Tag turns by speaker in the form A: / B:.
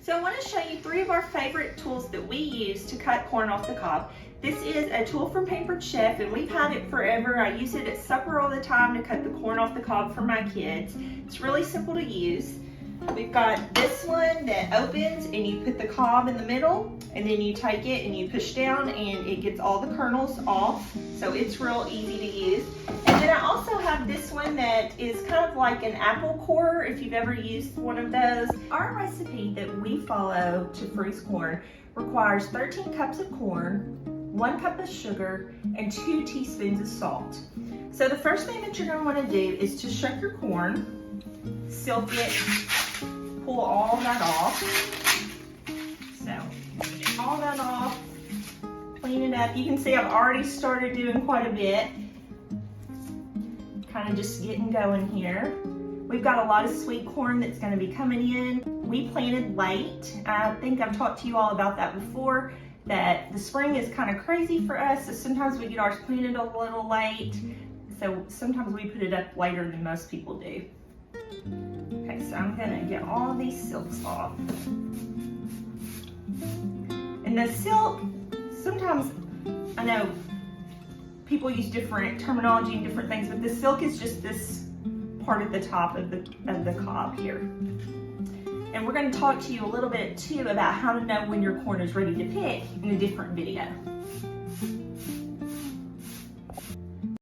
A: So I want to show you 3 of our favorite tools that we use to cut corn off the cob. This is a tool from Pampered Chef, and we've had it forever. I use it at supper all the time to cut the corn off the cob for my kids. It's really simple to use. We've got this one that opens and you put the cob in the middle, and then you take it and you push down and it gets all the kernels off. So it's real easy to use. And then I also have this one that is kind of like an apple corer, if you've ever used one of those. Our recipe that we follow to freeze corn requires 13 cups of corn, 1 cup of sugar, and 2 teaspoons of salt. So the first thing that you're going to want to do is to shuck your corn, silk it, pull all that off. So get all that off, clean it up. You can see I've already started doing quite a bit. Kind of just getting going here. We've got a lot of sweet corn that's going to be coming in. We planted late. I think I've talked to you all about that before, that the spring is kind of crazy for us, so sometimes we get ours planted a little late. So sometimes we put it up later than most people do. Okay, so I'm gonna get all these silks off. And the silk, sometimes I know people use different terminology and different things, but the silk is just this part at the top of the cob here. And we're going to talk to you a little bit too about how to know when your corn is ready to pick in a different video.